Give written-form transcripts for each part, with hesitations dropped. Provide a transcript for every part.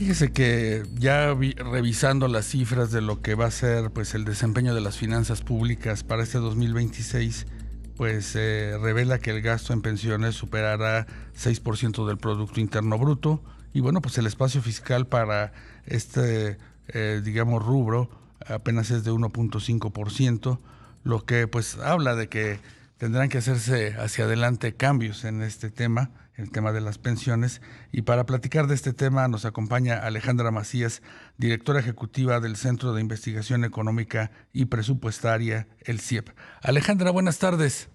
Fíjese que ya revisando las cifras de lo que va a ser pues el desempeño de las finanzas públicas para este 2026, pues revela que el gasto en pensiones superará 6% del Producto Interno Bruto y bueno, pues el espacio fiscal para este, digamos, rubro apenas es de 1.5%, lo que pues habla de que tendrán que hacerse hacia adelante cambios en este tema, el tema de las pensiones. Y para platicar de este tema nos acompaña Alejandra Macías, directora ejecutiva del Centro de Investigación Económica y Presupuestaria, el CIEP. Alejandra, buenas tardes.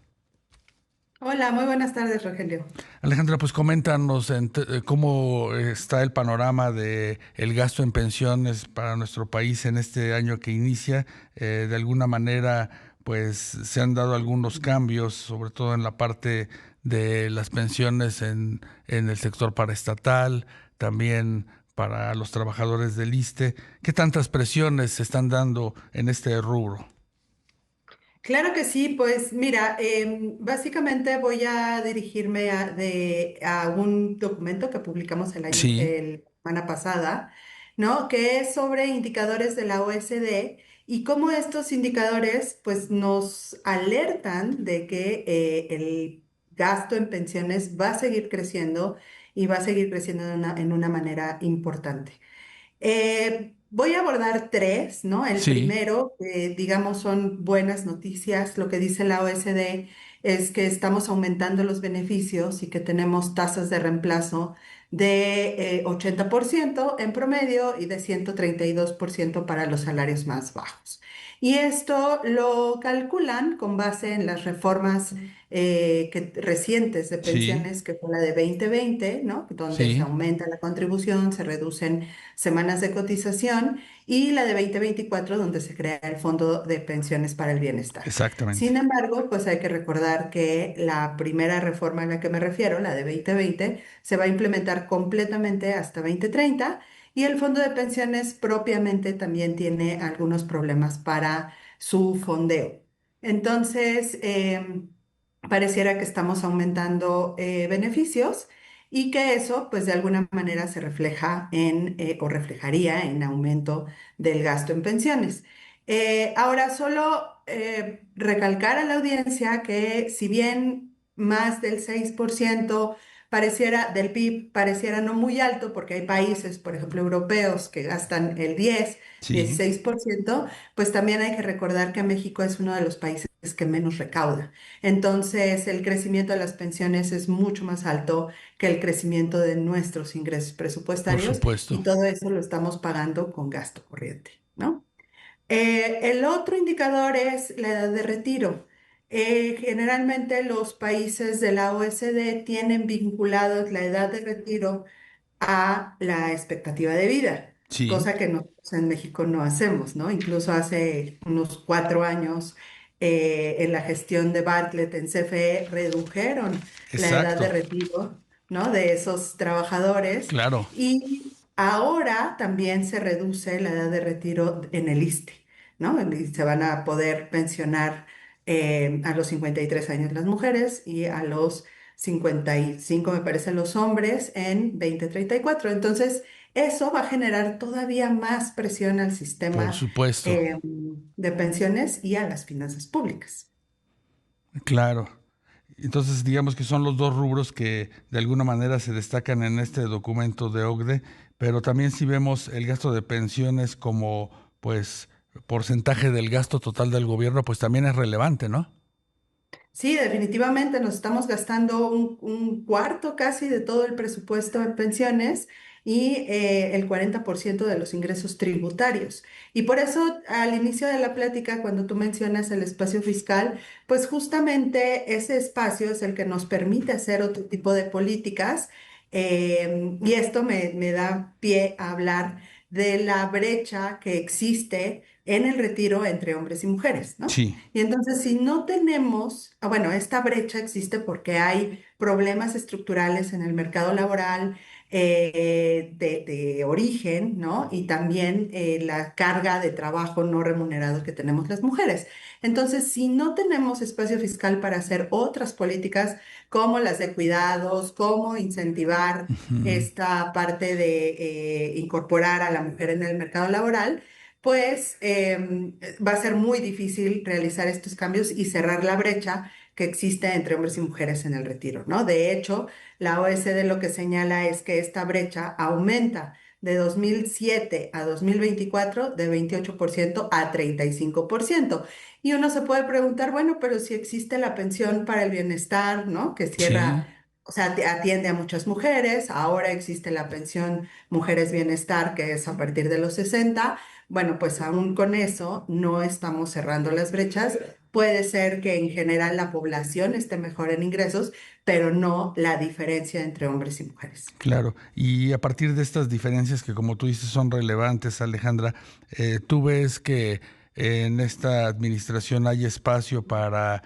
Hola, muy buenas tardes, Rogelio. Alejandra, pues coméntanos cómo está el panorama de el gasto en pensiones para nuestro país en este año que inicia. De alguna manera, pues se han dado algunos cambios, sobre todo en la parte de las pensiones en el sector paraestatal, también para los trabajadores del ISSSTE. ¿Qué tantas presiones se están dando en este rubro? Claro que sí, pues mira, básicamente voy a dirigirme a un documento que publicamos Sí, el semana pasada, ¿no? Que es sobre indicadores de la OSD y cómo estos indicadores pues nos alertan de que el gasto en pensiones va a seguir creciendo y va a seguir creciendo en una manera importante. Voy a abordar tres, ¿no? El sí, primero, digamos, son buenas noticias. Lo que dice la OSD es que estamos aumentando los beneficios y que tenemos tasas de reemplazo de 80% en promedio y de 132% para los salarios más bajos. Y esto lo calculan con base en las reformas recientes de sí, pensiones, que fue la de 2020, ¿no? Donde se sí, aumenta la contribución, se reducen semanas de cotización, y la de 2024 donde se crea el Fondo de Pensiones para el Bienestar. exactamente. Sin embargo, pues hay que recordar que la primera reforma a la que me refiero, la de 2020, se va a implementar completamente hasta 2030 y el Fondo de Pensiones propiamente también tiene algunos problemas para su fondeo. Entonces, pareciera que estamos aumentando beneficios y que eso, pues de alguna manera se refleja o reflejaría en aumento del gasto en pensiones. Ahora, solo recalcar a la audiencia que si bien más del 6% pareciera, del PIB pareciera no muy alto, porque hay países, por ejemplo, europeos que gastan el Sí, 16%, pues también hay que recordar que México es uno de los países que menos recauda. Entonces, el crecimiento de las pensiones es mucho más alto que el crecimiento de nuestros ingresos por presupuestarios supuesto. y todo eso lo estamos pagando con gasto corriente, ¿no? El otro indicador es la edad de retiro. Generalmente los países de la OECD tienen vinculados la edad de retiro a la expectativa de vida, Sí, cosa que nosotros en México no hacemos, ¿no? Incluso hace unos 4 años, en la gestión de Bartlett en CFE, redujeron la edad de exacto. retiro, ¿no? De esos trabajadores Claro, y ahora también se reduce la edad de retiro en el ISSSTE, ¿no? Y se van a poder pensionar a los 53 años las mujeres y a los 55 me parece, los hombres en 2034. Entonces, eso va a generar todavía más presión al por sistema supuesto. de pensiones y a las finanzas públicas. Claro. Entonces, digamos que son los dos rubros que de alguna manera se destacan en este documento de OCDE, pero también si vemos el gasto de pensiones como, pues, porcentaje del gasto total del gobierno, pues también es relevante, ¿no? Sí, definitivamente nos estamos gastando un cuarto casi de todo el presupuesto en pensiones y el 40% de los ingresos tributarios. Y por eso al inicio de la plática, cuando tú mencionas el espacio fiscal, pues justamente ese espacio es el que nos permite hacer otro tipo de políticas. Y esto me da pie a hablar de la brecha que existe en el retiro entre hombres y mujeres, ¿no? Sí, Y entonces, si no tenemos, bueno, esta brecha existe porque hay problemas estructurales en el mercado laboral de origen, ¿no? Y también la carga de trabajo no remunerado que tenemos las mujeres. Entonces, si no tenemos espacio fiscal para hacer otras políticas como las de cuidados, cómo incentivar Ujú. esta parte de incorporar a la mujer en el mercado laboral, pues va a ser muy difícil realizar estos cambios y cerrar la brecha que existe entre hombres y mujeres en el retiro, ¿no? De hecho, la OECD lo que señala es que esta brecha aumenta de 2007 a 2024 de 28% a 35%. Y uno se puede preguntar, bueno, pero si existe la pensión para el bienestar, ¿no? Que Sí, cierra, o sea, atiende a muchas mujeres, ahora existe la pensión Mujeres Bienestar, que es a partir de los 60. Bueno, pues aún con eso no estamos cerrando las brechas. Puede ser que en general la población esté mejor en ingresos, pero no la diferencia entre hombres y mujeres. claro. Y a partir de estas diferencias que, como tú dices, son relevantes, Alejandra, ¿tú ves que en esta administración hay espacio para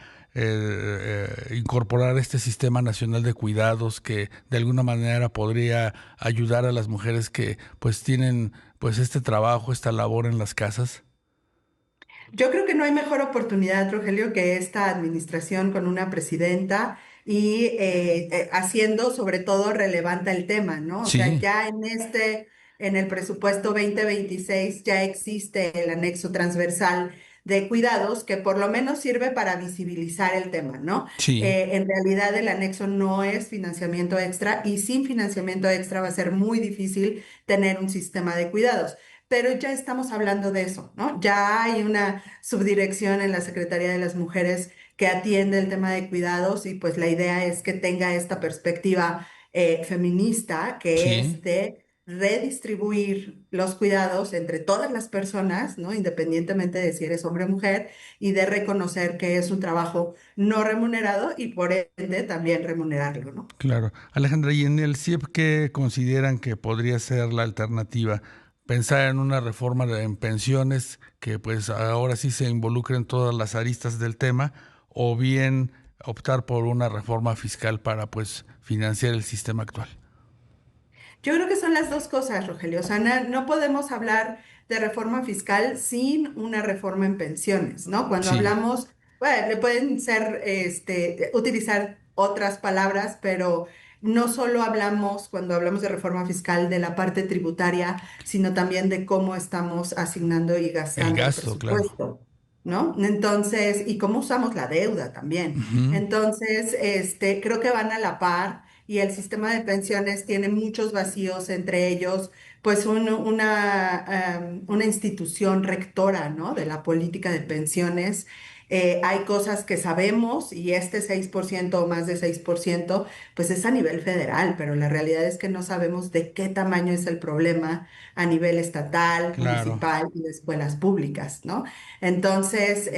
incorporar este sistema nacional de cuidados que de alguna manera podría ayudar a las mujeres que pues tienen pues este trabajo, esta labor en las casas? Yo creo que no hay mejor oportunidad, Rogelio, que esta administración con una presidenta y haciendo sobre todo relevante el tema, ¿no? O sea, Sí, ya en el presupuesto 2026 ya existe el anexo transversal de cuidados que por lo menos sirve para visibilizar el tema, ¿no? sí, En realidad el anexo no es financiamiento extra y sin financiamiento extra va a ser muy difícil tener un sistema de cuidados. Pero ya estamos hablando de eso, ¿no? Ya hay una subdirección en la Secretaría de las Mujeres que atiende el tema de cuidados y pues la idea es que tenga esta perspectiva feminista que sí. es de redistribuir los cuidados entre todas las personas, ¿no? Independientemente de si eres hombre o mujer, y de reconocer que es un trabajo no remunerado y por ende también remunerarlo, ¿no? Claro. Alejandra, ¿y en el CIEP qué consideran que podría ser la alternativa? Pensar en una reforma en pensiones que pues ahora sí se involucren todas las aristas del tema, o bien optar por una reforma fiscal para pues financiar el sistema actual. Yo creo que son las dos cosas, Rogelio. O sea, no podemos hablar de reforma fiscal sin una reforma en pensiones, ¿no? Cuando Sí, hablamos, bueno, le pueden ser, utilizar otras palabras, pero no solo hablamos, cuando hablamos de reforma fiscal, de la parte tributaria, sino también de cómo estamos asignando y el gastando el gasto, claro. presupuesto, ¿no? Entonces, y cómo usamos la deuda también. Ujú. Entonces, creo que van a la par y el sistema de pensiones tiene muchos vacíos, entre ellos, pues una institución rectora, ¿no? De la política de pensiones. Hay cosas que sabemos y este 6% o más de 6%, pues es a nivel federal, pero la realidad es que no sabemos de qué tamaño es el problema a nivel estatal, Claro, municipal y de escuelas públicas, ¿no? Entonces,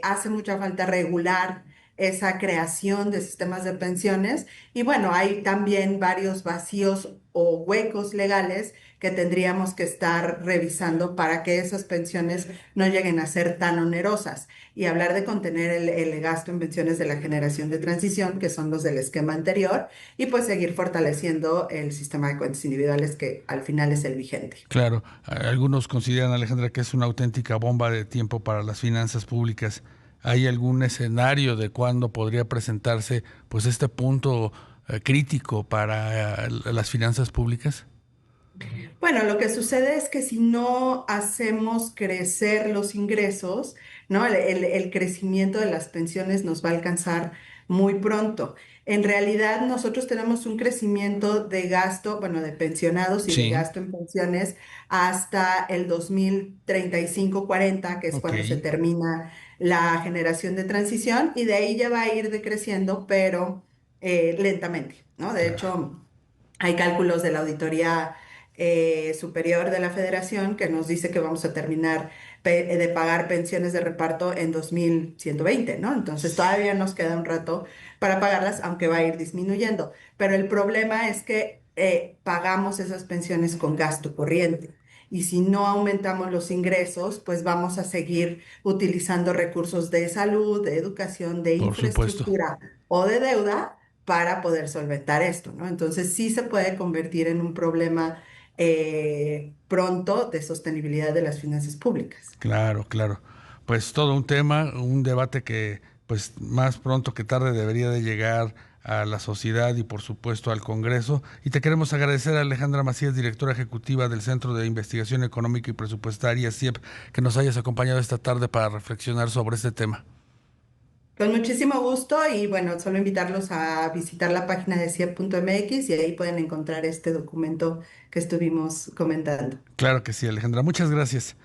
hace mucha falta regular esa creación de sistemas de pensiones y bueno, hay también varios vacíos o huecos legales que tendríamos que estar revisando para que esas pensiones no lleguen a ser tan onerosas. Y hablar de contener el gasto en pensiones de la generación de transición, que son los del esquema anterior, y pues seguir fortaleciendo el sistema de cuentas individuales que al final es el vigente. claro. Algunos consideran, Alejandra, que es una auténtica bomba de tiempo para las finanzas públicas. ¿Hay algún escenario de cuándo podría presentarse pues este punto crítico para las finanzas públicas? Bueno, lo que sucede es que si no hacemos crecer los ingresos, ¿no? El crecimiento de las pensiones nos va a alcanzar muy pronto. En realidad, nosotros tenemos un crecimiento de gasto, bueno, de pensionados y de Sí, gasto en pensiones hasta el 2035-40, que es ok, cuando se termina la generación de transición, y de ahí ya va a ir decreciendo, pero lentamente, ¿no? De claro. hecho, hay cálculos de la Auditoría Superior de la Federación que nos dice que vamos a terminar de pagar pensiones de reparto en 2120, ¿no? Entonces todavía nos queda un rato para pagarlas, aunque va a ir disminuyendo. Pero el problema es que pagamos esas pensiones con gasto corriente. Y si no aumentamos los ingresos, pues vamos a seguir utilizando recursos de salud, de educación, de Por supuesto. infraestructura o de deuda para poder solventar esto, ¿no? Entonces sí se puede convertir en un problema pronto de sostenibilidad de las finanzas públicas. Claro, claro. Pues todo un tema, un debate que pues más pronto que tarde debería de llegar a la sociedad y por supuesto al Congreso. Y te queremos agradecer a Alejandra Macías, directora ejecutiva del Centro de Investigación Económica y Presupuestaria, CIEP, que nos hayas acompañado esta tarde para reflexionar sobre este tema. Con muchísimo gusto y bueno, solo invitarlos a visitar la página de CIEP.mx y ahí pueden encontrar este documento que estuvimos comentando. Claro que sí, Alejandra. Muchas gracias.